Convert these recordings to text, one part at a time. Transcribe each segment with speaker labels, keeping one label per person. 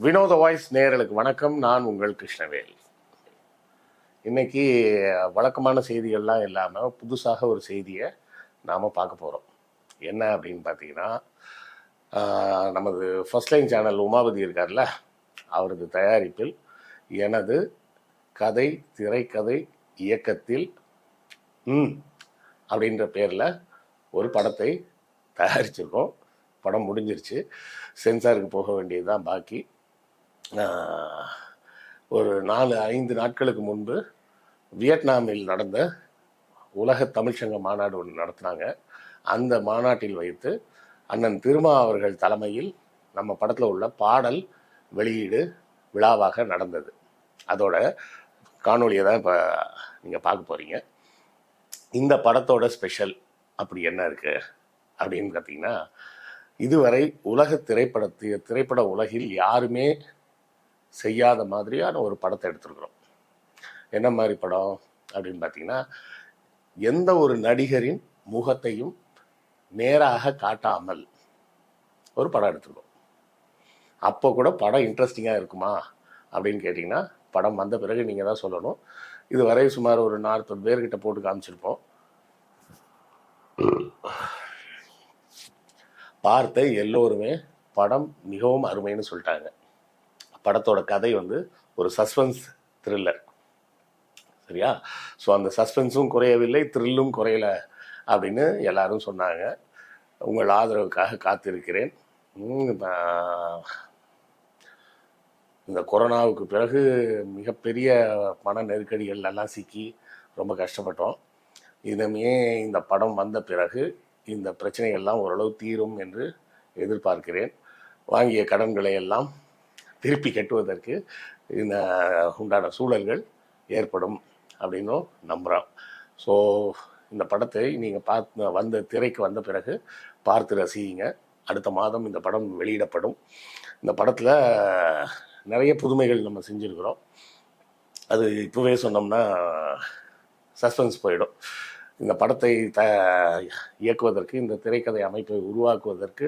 Speaker 1: வினோத வாய்ஸ் நேயர்களுக்கு வணக்கம். நான் உங்கள் கிருஷ்ணவேல். இன்னைக்கு வழக்கமான செய்திகள்லாம் இல்லாமல் புதுசாக ஒரு செய்தியை நாம் பார்க்க போகிறோம். என்ன அப்படின்னு பார்த்தீங்கன்னா, நமது ஃபர்ஸ்ட் லைன் சேனல் உமாபதி இருக்கார்ல, அவரது தயாரிப்பில் எனது கதை திரைக்கதை இயக்கத்தில் அப்படின்ற பேரில் ஒரு படத்தை தயாரிச்சிருக்கோம். படம் முடிஞ்சிருச்சு, சென்சாருக்கு போக வேண்டியது தான் பாக்கி. ஒரு 4-5 நாட்களுக்கு முன்பு வியட்நாமில் நடந்த உலக தமிழ்ச்சங்க மாநாடு ஒன்று நடத்தினாங்க. அந்த மாநாட்டில் வைத்து அண்ணன் திருமா அவர்கள் தலைமையில் நம்ம படத்தில் உள்ள பாடல் வெளியீடு விழாவாக நடந்தது. அதோட காணொலியை தான் இப்போ நீங்கள் பார்க்க போகிறீங்க. இந்த படத்தோட ஸ்பெஷல் அப்படி என்ன இருக்குது அப்படின்னு பார்த்தீங்கன்னா, இதுவரை உலக திரைப்பட உலகில் யாருமே செய்யாத மாதிரியான ஒரு படத்தை எடுத்துருக்குறோம். என்ன மாதிரி படம் அப்படின்னு பார்த்தீங்கன்னா, எந்த ஒரு நடிகரின் முகத்தையும் நேராக காட்டாமல் ஒரு படம் எடுத்துருக்கோம். அப்போ கூட படம் இன்ட்ரெஸ்டிங்காக இருக்குமா அப்படின்னு கேட்டிங்கன்னா, படம் வந்த பிறகு நீங்கள் தான் சொல்லணும். இதுவரை சுமார் ஒரு 40 பேர்கிட்ட போட்டு காமிச்சிருப்போம். பார்த்த எல்லோருமே படம் மிகவும் அருமைன்னு சொல்லிட்டாங்க. படத்தோட கதை ஒரு சஸ்பென்ஸ் த்ரில்லர், சரியா? ஸோ அந்த சஸ்பென்ஸும் குறையவில்லை, த்ரில்லும் குறையலை அப்படின்னு எல்லாரும் சொன்னாங்க. உங்கள் ஆதரவுக்காக காத்திருக்கிறேன். இந்த கொரோனாவுக்கு பிறகு மிகப்பெரிய பண நெருக்கடிகள்லாம் சிக்கி ரொம்ப கஷ்டப்பட்டோம். இனிமே இந்த படம் வந்த பிறகு இந்த பிரச்சனைகள்லாம் ஓரளவு தீரும் என்று எதிர்பார்க்கிறேன். வாங்கிய கடன்களை எல்லாம் திருப்பி கட்டுவதற்கு இந்த உண்டான சூழல்கள் ஏற்படும் அப்படின்னும் நம்புகிறோம். ஸோ இந்த படத்தை நீங்கள் திரைக்கு வந்த பிறகு பார்த்து ரசிங்க. அடுத்த மாதம் இந்த படம் வெளியிடப்படும். இந்த படத்தில் நிறைய புதுமைகள் நம்ம செஞ்சுருக்கிறோம். அது இப்போவே சொன்னோம்னா சஸ்பென்ஸ் போயிடும். இந்த படத்தை இயக்குவதற்கு, இந்த திரைக்கதை அமைப்பை உருவாக்குவதற்கு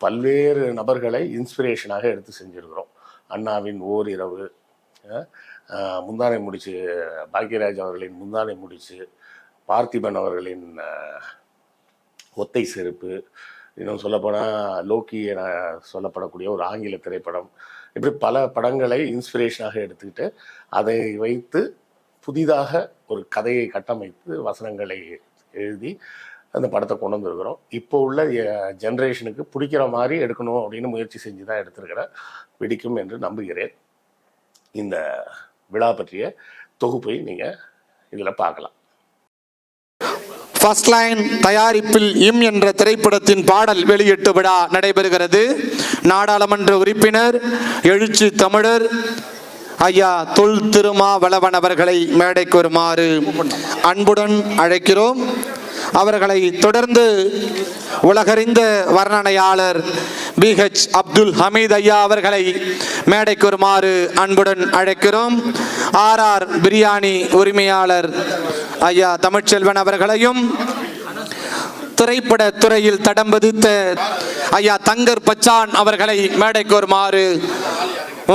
Speaker 1: பல்வேறு நபர்களை இன்ஸ்பிரேஷனாக எடுத்து செஞ்சுருக்கிறோம். அண்ணாவின் ஓரிரவு, முந்தானை முடிச்சு பாக்யராஜ் அவர்களின் முந்தானை முடிச்சு, பார்த்திபன் அவர்களின் ஒத்தை செருப்பு, இன்னும் சொல்லப்போனால் லோக்கி என சொல்லப்படக்கூடிய ஒரு ஆங்கில திரைப்படம், இப்படி பல படங்களை இன்ஸ்பிரேஷனாக எடுத்துக்கிட்டு அதை வைத்து புதிதாக ஒரு கதையை கட்டமைத்து வசனங்களை எழுதி அந்த படத்தை கொண்டு வந்துருக்கிறோம். இப்போ உள்ள ஜென்ரேஷனுக்கு பிடிக்கிற மாதிரி எடுக்கணும் அப்படின்னு முயற்சி செஞ்சு தான் எடுத்திருக்கிறேன். பிடிக்கும் என்று நம்புகிறேன். இந்த விழா பற்றிய தொகுப்பை நீங்கள் இதில் பார்க்கலாம்.
Speaker 2: ஃபர்ஸ்ட் லைன் தயாரிப்பில் என்ற திரைப்படத்தின் பாடல் வெளியீட்டு விழா நடைபெறுகிறது. நாடாளுமன்ற உறுப்பினர் எழுச்சி தமிழர் ஐயா தொல் திருமாவளவன் அவர்களை மேடைக்கு வருமாறு அன்புடன் அழைக்கிறோம். அவர்களை தொடர்ந்து உலகறிந்த வர்ணனையாளர் BH அப்துல் ஹமீத் ஐயா அவர்களை மேடைக்கு வருமாறு அன்புடன் அழைக்கிறோம். RR பிரியாணி உரிமையாளர் ஐயா தமிழ்ச்செல்வன் அவர்களையும், திரைப்பட துறையில் தடம் பதித்த ஐயா தங்கர் பச்சான் அவர்களை மேடைக்கு வருமாறு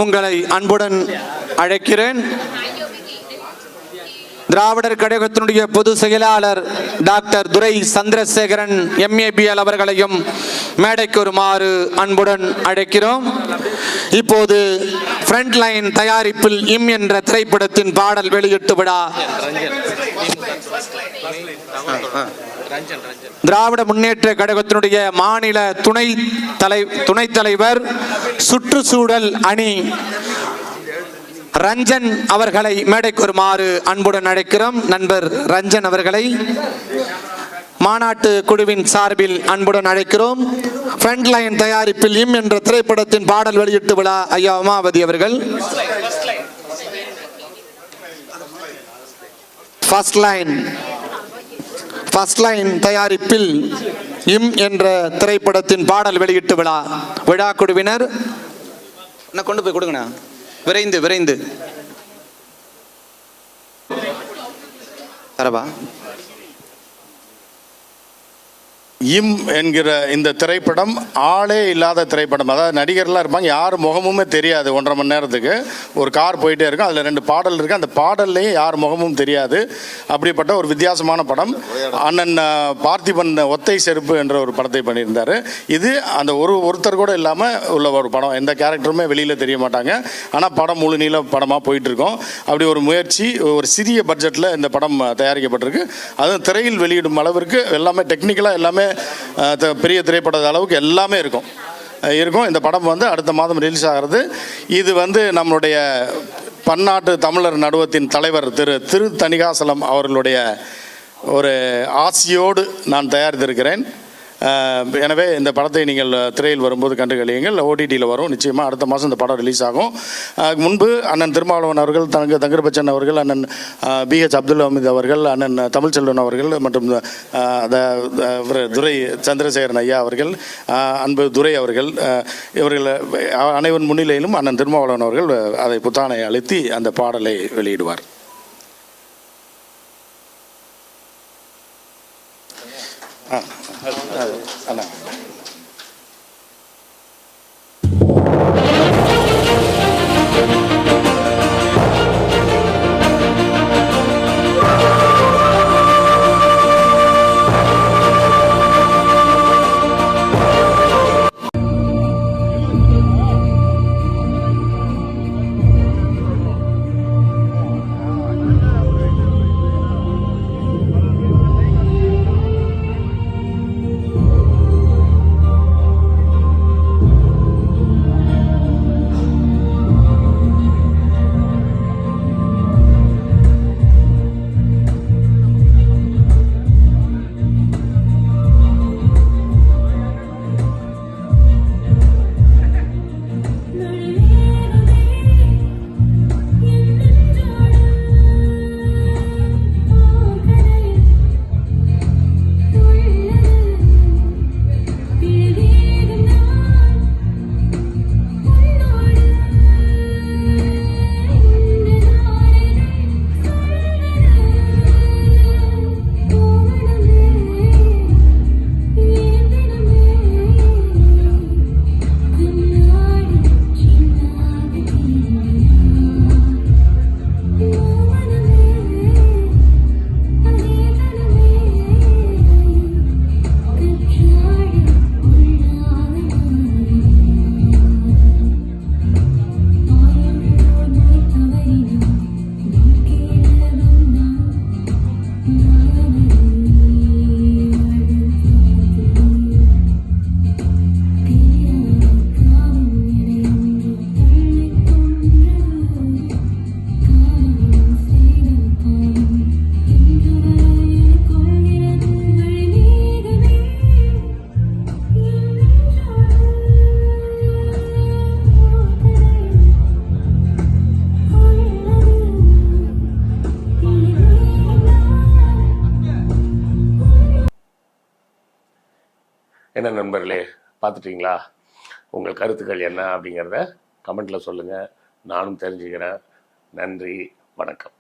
Speaker 2: உங்களை அன்புடன் அழைக்கிறேன். திராவிடர் கழகத்தினுடைய பொதுச் செயலாளர் டாக்டர் துரை சந்திரசேகரன் MABL அவர்களையும் மேடைக்கு வருமாறு அன்புடன் அழைக்கிறோம். இப்போது ஃப்ரண்ட் லைன் தயாரிப்பில் என்ற திரைப்படத்தின் பாடல் வெளியீட்டு விழா திராவிட முன்னேற்ற கழகத்தினுடைய மாநில துணைத் தலைவர் சுற்றுச்சூழல் அணி ரஞ்சன் அவர்களை மேடைக்கு வருமாறு அன்புடன் அழைக்கிறோம். நண்பர் ரஞ்சன் அவர்களை மாநாட்டு குழுவின் சார்பில் அன்புடன் அழைக்கிறோம். ஃப்ரண்ட் லைன் தயாரிப்பில் என்ற திரைப்படத்தின் பாடல் வெளியீட்டு விழா ஐயா உமாபதி அவர்கள். ஃபர்ஸ்ட் லைன் தயாரிப்பில் என்ற திரைப்படத்தின் பாடல் வெளியீட்டு விழா குழுவினர் கொண்டு போய் கொடுங்கண்ணா, விரைந்து தரவா.
Speaker 3: இம் என்கிற இந்த திரைப்படம் ஆளே இல்லாத திரைப்படம். அதாவது நடிகர்லாம் இருப்பாங்க, யார் முகமுமே தெரியாது. 1.5 மணி நேரத்துக்கு ஒரு கார் போயிட்டே இருக்கும், அதில் 2 பாடல் இருக்குது, அந்த பாடல்லையும் யார் முகமும் தெரியாது. அப்படிப்பட்ட ஒரு வித்தியாசமான படம். அண்ணன் பார்த்திபன் ஒத்தை செருப்பு என்ற ஒரு படத்தை பண்ணியிருந்தார். இது அந்த ஒருத்தர் கூட இல்லாமல் உள்ள ஒரு படம். எந்த கேரக்டருமே வெளியில் தெரிய மாட்டாங்க, ஆனால் படம் முழு நீள படமாக போயிட்டுருக்கோம். அப்படி ஒரு முயற்சி, ஒரு சிறிய பட்ஜெட்டில் இந்த படம் தயாரிக்கப்பட்டிருக்கு. அதுவும் திரையில் வெளியிடும் அளவிற்கு எல்லாமே டெக்னிக்கலாக எல்லாமே பெரிய திரைப்பட அளவுக்கு எல்லாமே இருக்கும். இந்த படம் வந்து அடுத்த மாதம் ரிலீஸ் ஆகிறது. இது வந்து நம்மளுடைய பன்னாட்டு தமிழர் நடுவத்தின் தலைவர் திரு தணிகாசலம் அவர்களுடைய ஒரு ஆசையோடு நான் தயாரித்திருக்கிறேன். எனவே இந்த படத்தை நீங்கள் திரையில் வரும்போது கண்டு கழியுங்கள். ஓடிடியில் வரும் நிச்சயமாக. அடுத்த மாதம் இந்த படம் ரிலீஸ் ஆகும். முன்பு அண்ணன் திருமாவளவன் அவர்கள், தங்கர் பச்சன் அவர்கள், அண்ணன் BH அப்துல் ஹமீத் அவர்கள், அண்ணன் தமிழ்ச்செல்வன் அவர்கள் மற்றும் துரை சந்திரசேகரன் ஐயா அவர்கள், அன்பு துரை அவர்கள், இவர்கள் அனைவரின் முன்னிலையிலும் அண்ணன் திருமாவளவன் அவர்கள் அதை புத்தானை அழுத்தி அந்த பாடலை வெளியிடுவார். அண்ணா
Speaker 1: என்ன நண்பர்களே, பார்த்துட்டிங்களா? உங்கள் கருத்துக்கள் என்ன அப்படிங்கிறத கமெண்ட்டில் சொல்லுங்கள், நானும் தெரிஞ்சுக்கிறேன். நன்றி, வணக்கம்.